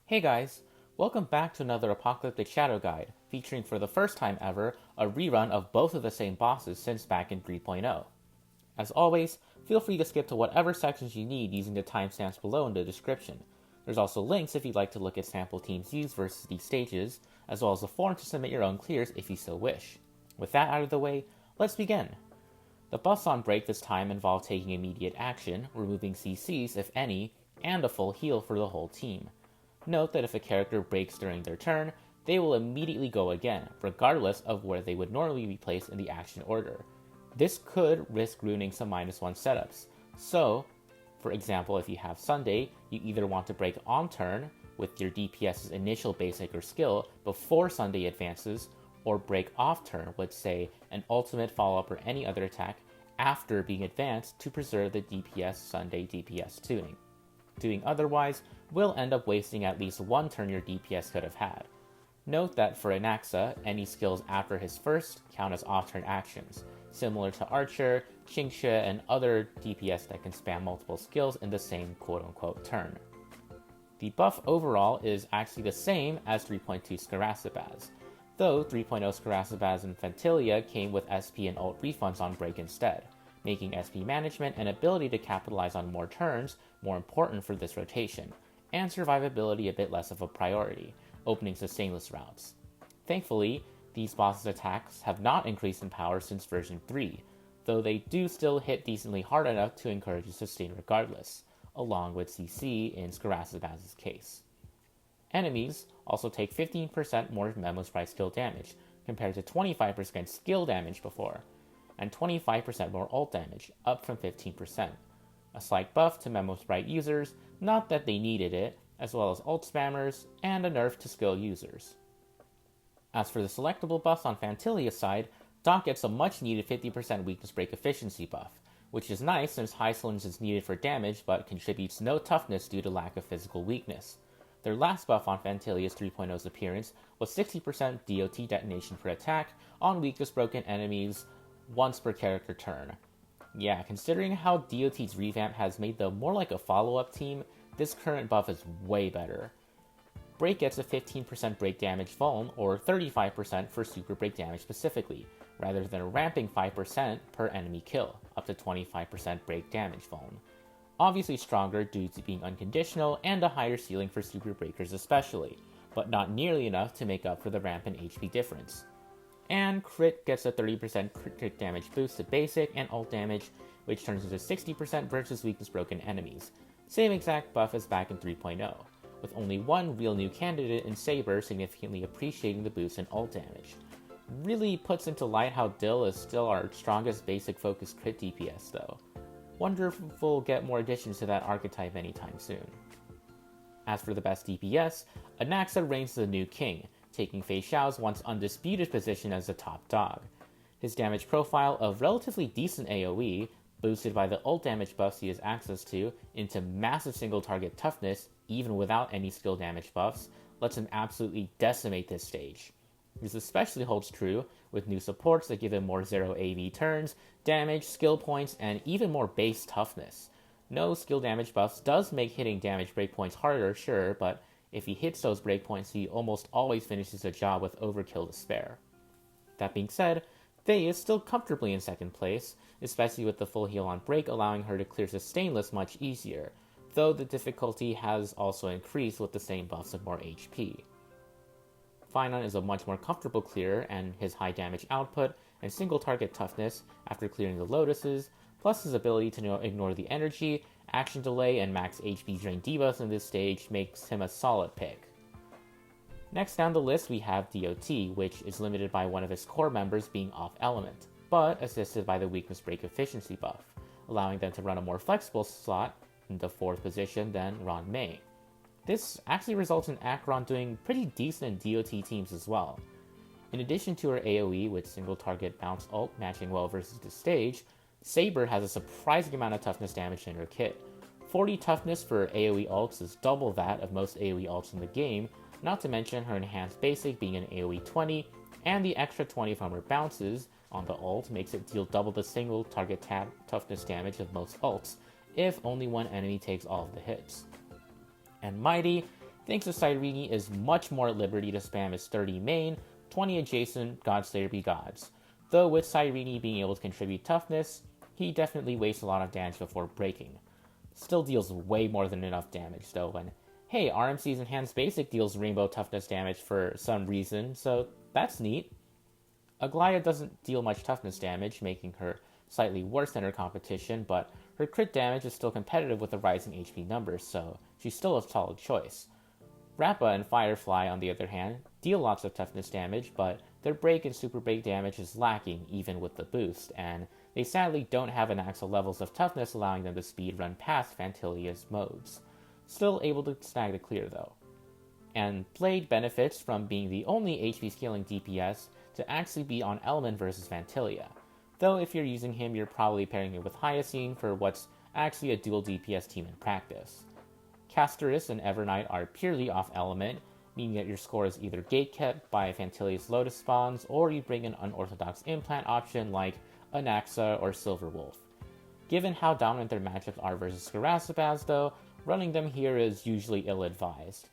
Hey guys, welcome back to another Apocalyptic Shadow Guide, featuring for the first time ever a rerun of both of the same bosses since back in 3.0. As always, feel free to skip to whatever sections you need using the timestamps below in the description. There's also links if you'd like to look at sample teams used versus these stages, as well as a form to submit your own clears if you so wish. With that out of the way, let's begin. The buffs on break this time involve taking immediate action, removing CCs if any, and a full heal for the whole team. Note that if a character breaks during their turn, they will immediately go again, regardless of where they would normally be placed in the action order. This could risk ruining some -1 setups. So, for example, if you have Sunday, you either want to break on turn with your DPS's initial basic or skill before Sunday advances, or break off turn with, say, an ultimate follow-up or any other attack after being advanced to preserve the DPS Sunday DPS tuning. Doing otherwise will end up wasting at least one turn your DPS could have had. Note that for Anaxa, any skills after his first count as off-turn actions, similar to Archer, Qingxue, and other DPS that can spam multiple skills in the same quote-unquote turn. The buff overall is actually the same as 3.2 Skaracabaz, though 3.0 Skaracabaz and Phantyllia came with SP and ult refunds on break instead, making SP management and ability to capitalize on more turns more important for this rotation, and survivability a bit less of a priority, opening sustainless routes. Thankfully, these bosses' attacks have not increased in power since version 3, though they do still hit decently hard enough to encourage a sustain regardless, along with CC in Skaracabaz's case. Enemies also take 15% more Memo Sprite skill damage, compared to 25% skill damage before, and 25% more ult damage, up from 15%. A slight buff to Memo Sprite users, not that they needed it, as well as ult spammers, and a nerf to skill users. As for the selectable buffs on Phantyllia's side, Doc gets a much needed 50% weakness break efficiency buff, which is nice since high slings is needed for damage but contributes no toughness due to lack of physical weakness. Their last buff on Phantyllia's 3.0's appearance was 60% DOT detonation per attack on weakness broken enemies once per character turn. Yeah, considering how DOT's revamp has made them more like a follow-up team, this current buff is way better. Break gets a 15% break damage vuln, or 35% for super break damage specifically, rather than a ramping 5% per enemy kill, up to 25% break damage vuln. Obviously stronger due to being unconditional and a higher ceiling for super breakers especially, but not nearly enough to make up for the rampant HP difference. And crit gets a 30% crit damage boost to basic and ult damage, which turns into 60% versus weakness broken enemies. Same exact buff as back in 3.0, with only one real new candidate in Saber significantly appreciating the boost in ult damage. Really puts into light how Dill is still our strongest basic focused crit DPS though. Wonder if we'll get more additions to that archetype anytime soon. As for the best DPS, Anaxa reigns as the new king, taking Fei Xiao's once undisputed position as the top dog. His damage profile of relatively decent AoE, boosted by the ult damage buffs he has access to, into massive single target toughness, even without any skill damage buffs, lets him absolutely decimate this stage. This especially holds true with new supports that give him more 0 AV turns, damage, skill points, and even more base toughness. No skill damage buffs does make hitting damage breakpoints harder, sure, but if he hits those breakpoints, he almost always finishes the job with overkill to spare. That being said, Fei is still comfortably in second place, especially with the full heal on break allowing her to clear sustainless much easier, though the difficulty has also increased with the same buffs and more HP. Finon is a much more comfortable clear, and his high damage output and single target toughness after clearing the Lotuses, plus his ability to ignore the energy, action delay, and max HP drain debuffs in this stage makes him a solid pick. Next down the list we have DOT, which is limited by one of his core members being off element, but assisted by the weakness break efficiency buff, allowing them to run a more flexible slot in the 4th position than Ron Mei. This actually results in Acheron doing pretty decent in DOT teams as well. In addition to her AoE with single target bounce ult matching well versus the stage, Saber has a surprising amount of toughness damage in her kit. 40 toughness for AoE ults is double that of most AoE ults in the game, not to mention her enhanced basic being an AoE 20, and the extra 20 from her bounces on the ult makes it deal double the single target toughness damage of most ults, if only one enemy takes all of the hits. And Mighty, thinks that Cyrene is much more at liberty to spam his 30 main, 20 adjacent Godslayer be gods. Though with Cyrene being able to contribute toughness, he definitely wastes a lot of damage before breaking. Still deals way more than enough damage though, when, hey, RMC's Enhanced Basic deals rainbow toughness damage for some reason, so that's neat. Aglaia doesn't deal much toughness damage, making her slightly worse than her competition, but her crit damage is still competitive with the rising HP numbers, so she's still a solid choice. Rappa and Firefly, on the other hand, deal lots of toughness damage, but their break and super break damage is lacking even with the boost, and they sadly don't have Anaxa levels of toughness allowing them to speedrun past Phantyllia's modes. Still able to snag the clear though. And Blade benefits from being the only HP scaling DPS to actually be on element versus Phantyllia, though if you're using him you're probably pairing it with Hyacine for what's actually a dual DPS team in practice. Casterus and Evernight are purely off element, meaning that your score is either gatekept by Phantyllia's Lotus spawns, or you bring an unorthodox implant option like Anaxa or Silverwolf. Given how dominant their matchups are versus Skaracabaz though, running them here is usually ill-advised.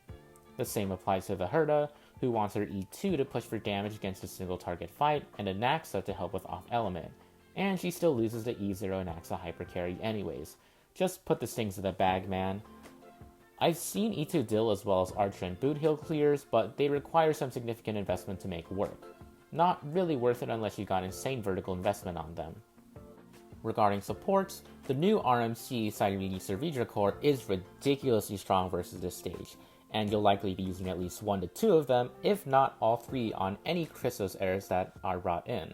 The same applies to the Herda, who wants her E2 to push for damage against a single target fight, and Anaxa to help with off element, and she still loses the E0 Anaxa hypercarry anyways. Just put the stings in the bag, man. I've seen E2 Dill as well as Archer and Boot Hill clears, but they require some significant investment to make work. Not really worth it unless you got insane vertical investment on them. Regarding supports, the new RMC Cyrene Cervidra core is ridiculously strong versus this stage, and you'll likely be using at least 1 to 2 of them, if not all 3 on any Chrysos heirs that are brought in.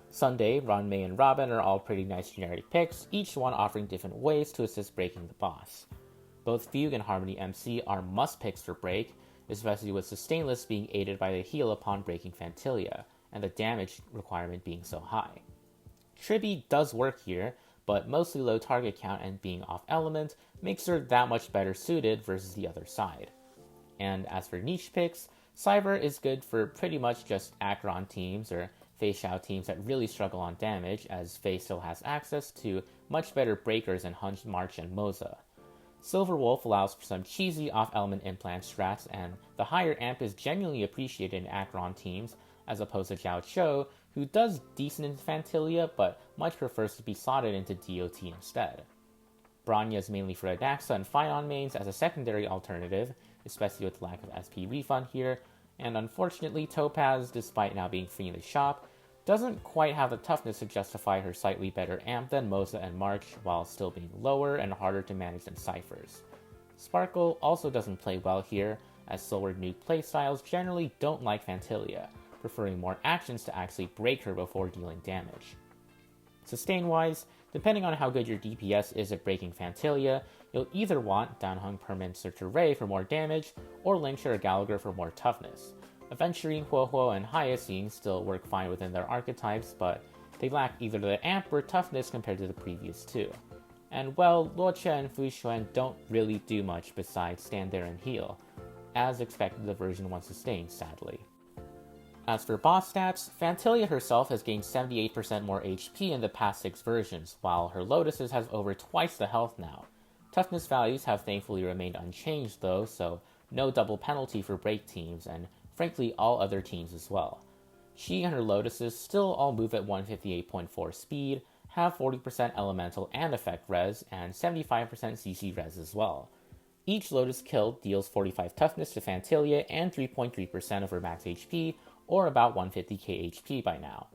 Sunday, Ranmei, and Robin are all pretty nice generic picks, each one offering different ways to assist breaking the boss. Both Fugue and Harmony MC are must picks for break, especially with Sustainless being aided by the heal upon breaking Phantyllia, and the damage requirement being so high. Tribi does work here, but mostly low target count and being off element makes her that much better suited versus the other side. And as for niche picks, Cyber is good for pretty much just Acheron teams or Fei Xiao teams that really struggle on damage, as Fei still has access to much better breakers in Hunch, March, and Moza. Silverwolf allows for some cheesy off-element implant strats, and the higher amp is genuinely appreciated in Acheron teams, as opposed to Zhao Cho, who does decent in Phantyllia, but much prefers to be slotted into DOT instead. Bronya is mainly for Anaxa and Phion mains as a secondary alternative, especially with the lack of SP refund here, and unfortunately Topaz, despite now being free in the shop, doesn't quite have the toughness to justify her slightly better amp than Moza and March, while still being lower and harder to manage than Cyphers. Sparkle also doesn't play well here, as Soulward nuke playstyles generally don't like Phantyllia, preferring more actions to actually break her before dealing damage. Sustain-wise, depending on how good your DPS is at breaking Phantyllia, you'll either want Downhung Permanent Searcher Ray for more damage, or Linkshare or Gallagher for more toughness. Aventurine, Huohuo, and Hyacine still work fine within their archetypes, but they lack either the amp or toughness compared to the previous two. And well, Luocha and Fuxuan don't really do much besides stand there and heal, as expected the version 1 sustained, sadly. As for boss stats, Phantyllia herself has gained 78% more HP in the past 6 versions, while her Lotuses has over twice the health now. Toughness values have thankfully remained unchanged though, so no double penalty for break teams, and frankly all other teams as well. She and her Lotuses still all move at 158.4 speed, have 40% elemental and effect res, and 75% CC res as well. Each Lotus kill deals 45 toughness to Phantyllia and 3.3% of her max HP, or about 150k HP by now.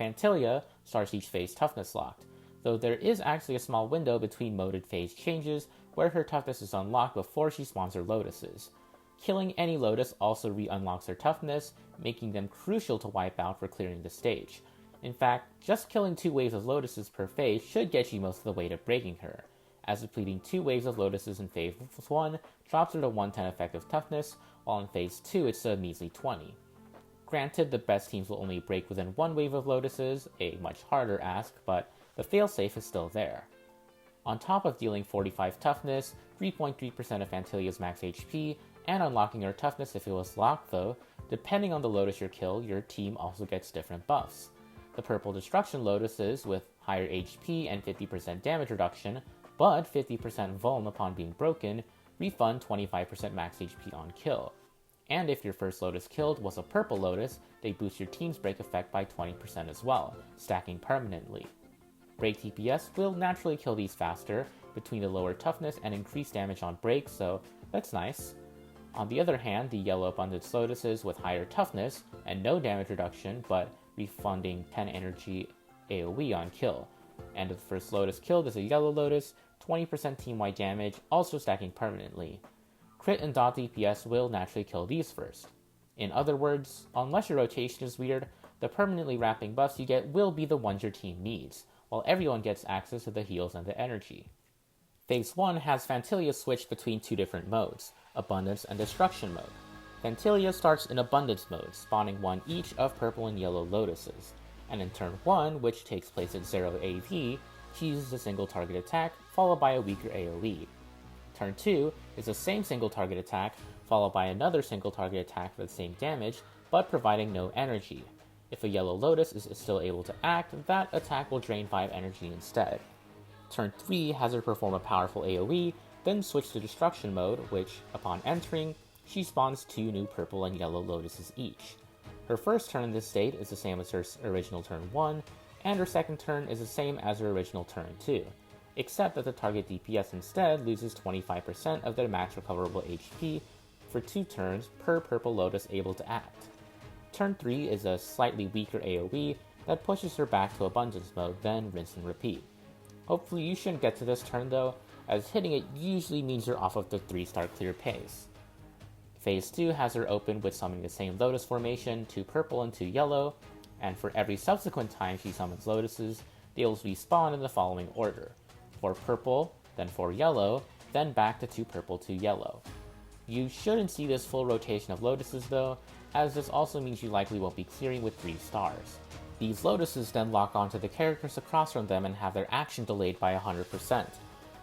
Phantyllia starts each phase toughness locked, though there is actually a small window between moded phase changes where her toughness is unlocked before she spawns her Lotuses. Killing any Lotus also re-unlocks her toughness, making them crucial to wipe out for clearing the stage. In fact, just killing 2 waves of Lotuses per phase should get you most of the way to breaking her, as depleting 2 waves of Lotuses in phase 1 drops her to 110 effective toughness, while in phase 2 it's a measly 20. Granted, the best teams will only break within 1 wave of Lotuses, a much harder ask, but the failsafe is still there. On top of dealing 45 toughness, 3.3% of Phantyllia's max HP, and unlocking her toughness if it was locked though, depending on the Lotus you kill, your team also gets different buffs. The purple destruction Lotuses with higher HP and 50% damage reduction, but 50% vuln upon being broken, refund 25% max HP on kill. And if your first Lotus killed was a purple Lotus, they boost your team's break effect by 20% as well, stacking permanently. Break DPS will naturally kill these faster, between the lower toughness and increased damage on break, so that's nice. On the other hand, the yellow abundance Lotuses with higher toughness and no damage reduction, but refunding 10 energy AoE on kill. And if the first Lotus killed is a yellow Lotus, 20% team-wide damage, also stacking permanently. Crit and dot DPS will naturally kill these first. In other words, unless your rotation is weird, the permanently wrapping buffs you get will be the ones your team needs, while everyone gets access to the heals and the energy. Phase 1 has Phantyllia switch between two different modes, Abundance and Destruction mode. Phantyllia starts in Abundance mode, spawning one each of purple and yellow Lotuses, and in turn 1, which takes place at 0 AV, she uses a single target attack, followed by a weaker AoE. Turn 2 is the same single target attack, followed by another single target attack for the same damage, but providing no energy. If a yellow Lotus is still able to act, that attack will drain 5 energy instead. Turn 3 has her perform a powerful AoE, then switch to Destruction mode, which, upon entering, she spawns 2 new purple and yellow Lotuses each. Her first turn in this state is the same as her original turn 1, and her second turn is the same as her original turn 2, except that the target DPS instead loses 25% of their max recoverable HP for 2 turns per purple Lotus able to act. Turn 3 is a slightly weaker AoE that pushes her back to Abundance mode, then rinse and repeat. Hopefully you shouldn't get to this turn though, as hitting it usually means you're off of the 3-star clear pace. Phase 2 has her open with summoning the same Lotus formation, 2 purple and 2 yellow, and for every subsequent time she summons Lotuses, they will respawn in the following order: 4 purple, then 4 yellow, then back to 2 purple, 2 yellow. You shouldn't see this full rotation of Lotuses though, as this also means you likely won't be clearing with 3 stars. These Lotuses then lock onto the characters across from them and have their action delayed by 100%.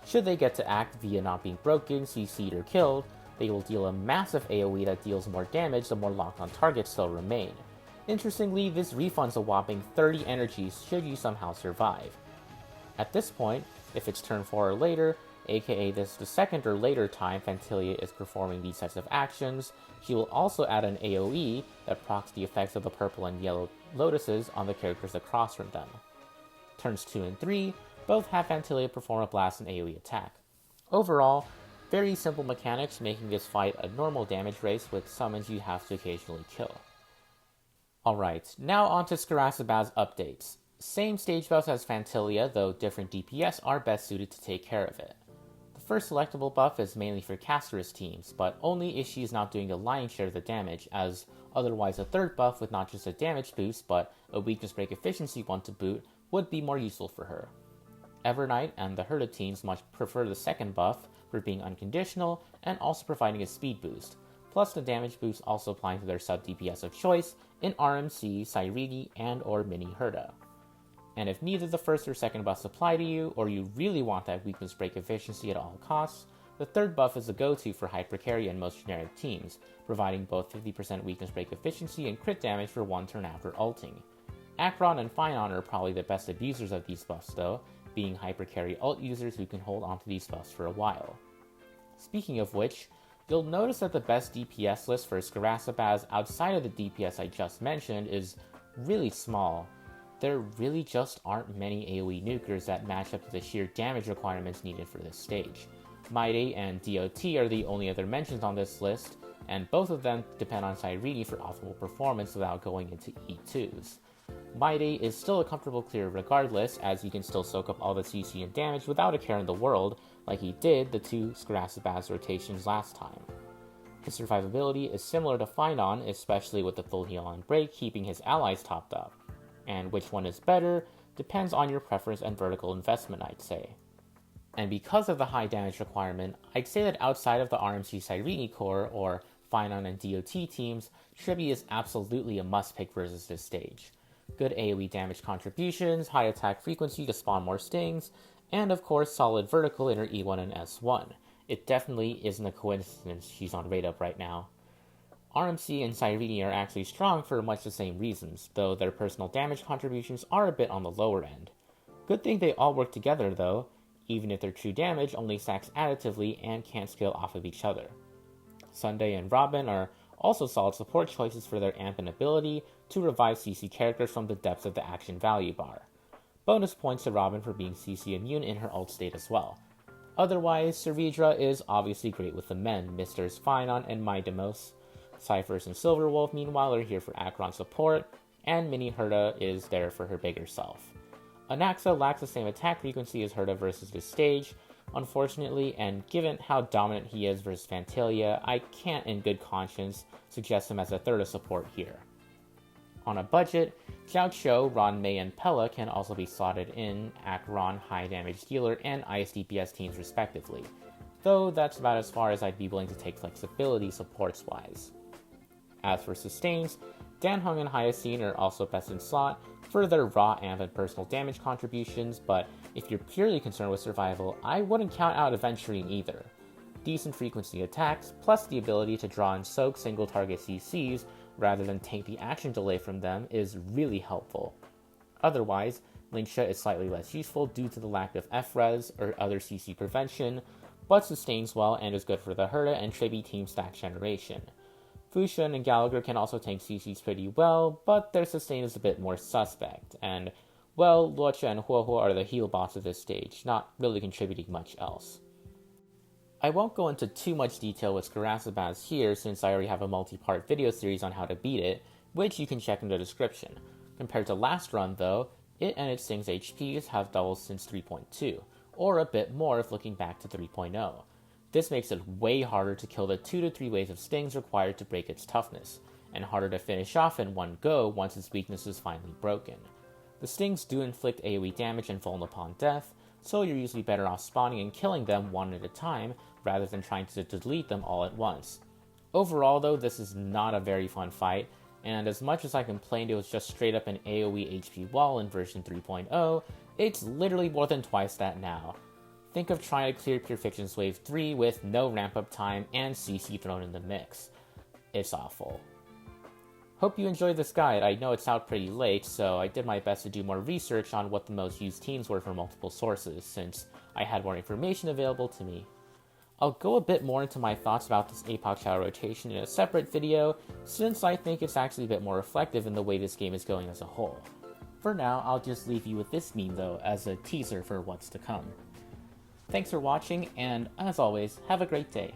Should they get to act via not being broken, CC'd, or killed, they will deal a massive AoE that deals more damage the more locked on targets still remain. Interestingly, this refunds a whopping 30 energies should you somehow survive. At this point, if it's turn 4 or later, aka this the second or later time Phantyllia is performing these types of actions, she will also add an AoE that procs the effects of the purple and yellow Lotuses on the characters across from them. Turns 2 and 3 both have Phantyllia perform a blast and AoE attack. Overall, very simple mechanics making this fight a normal damage race with summons you have to occasionally kill. Alright, now on to Skaracabaz updates. Same stage buffs as Phantyllia, though different DPS are best suited to take care of it. The first selectable buff is mainly for casterous teams, but only if she is not doing the lion's share of the damage, as otherwise a third buff with not just a damage boost, but a weakness break efficiency one to boot would be more useful for her. Evernight and the Herda teams much prefer the second buff for being unconditional and also providing a speed boost, plus the damage boost also applying to their sub DPS of choice in RMC, Cyrene, and or Mini Herda. And if neither the first or second buffs apply to you, or you really want that weakness break efficiency at all costs, the third buff is the go-to for hypercarry and most generic teams, providing both 50% weakness break efficiency and crit damage for 1 turn after ulting. Acheron and Phynon are probably the best abusers of these buffs though, being hypercarry ult users who can hold onto these buffs for a while. Speaking of which, you'll notice that the best DPS list for Skaracabaz outside of the DPS I just mentioned is really small. There really just aren't many AoE nukers that match up to the sheer damage requirements needed for this stage. Mighty and DOT are the only other mentions on this list, and both of them depend on Cyrene for optimal performance without going into E2s. Mighty is still a comfortable clear regardless, as he can still soak up all the CC and damage without a care in the world, like he did the 2 Skaracabaz rotations last time. His survivability is similar to Phynon, especially with the full heal on break keeping his allies topped up. And which one is better depends on your preference and vertical investment, I'd say. And because of the high damage requirement, I'd say that outside of the RMC Cyrene core or Phynon and DOT teams, Tribi is absolutely a must-pick versus this stage. Good AoE damage contributions, high attack frequency to spawn more stings, and of course solid vertical in her E1 and S1. It definitely isn't a coincidence she's on rate up right now. RMC and Cyrene are actually strong for much the same reasons, though their personal damage contributions are a bit on the lower end. Good thing they all work together though. even if their true damage only stacks additively and can't scale off of each other. Sunday and Robin are also solid support choices for their amp and ability to revive CC characters from the depths of the action value bar. Bonus points to Robin for being CC immune in her ult state as well. Otherwise, Servidra is obviously great with the men. Misters Finon and Mydemos. Cyphers and Silverwolf, meanwhile, are here for Acheron support, and Mini Herta is there for her bigger self. Anaxa lacks the same attack frequency as Herta versus this stage, unfortunately, and given how dominant he is versus Phantyllia, I can't in good conscience suggest him as a third of support here. On a budget, Xiao Qiu, Ron Mei, and Pella can also be slotted in Acheron, high damage dealer, and Ice DPS teams respectively, though that's about as far as I'd be willing to take flexibility supports-wise. As for sustains, Dan Heng and Hyacine are also best in slot for their raw amp and personal damage contributions, but if you're purely concerned with survival, I wouldn't count out Aventurine either. Decent frequency attacks, plus the ability to draw and soak single target CCs rather than take the action delay from them is really helpful. Otherwise, Lingxia is slightly less useful due to the lack of F-Res or other CC prevention, but sustains well and is good for the Herta and Tribi team stack generation. Fushan and Gallagher can also tank CCs pretty well, but their sustain is a bit more suspect, and, well, Luocha and Huohuo are the heal boss of this stage, not really contributing much else. I won't go into too much detail with Skaracabaz here since I already have a multi-part video series on how to beat it, which you can check in the description. Compared to last run though, it and its Sting's HPs have doubled since 3.2, or a bit more if looking back to 3.0. This makes it way harder to kill the 2 to 3 waves of stings required to break its toughness, and harder to finish off in one go once its weakness is finally broken. The stings do inflict AoE damage and fall upon death, so you're usually better off spawning and killing them one at a time rather than trying to delete them all at once. Overall though, this is not a very fun fight, and as much as I complained it was just straight up an AoE HP wall in version 3.0, it's literally more than twice that now. Think of trying to clear Pure Fiction's Wave 3 with no ramp-up time and CC thrown in the mix. It's awful. Hope you enjoyed this guide. I know it's out pretty late, so I did my best to do more research on what the most used teams were from multiple sources, since I had more information available to me. I'll go a bit more into my thoughts about this APOC Shadow rotation in a separate video, since I think it's actually a bit more reflective in the way this game is going as a whole. For now, I'll just leave you with this meme though, as a teaser for what's to come. Thanks for watching, and as always, have a great day.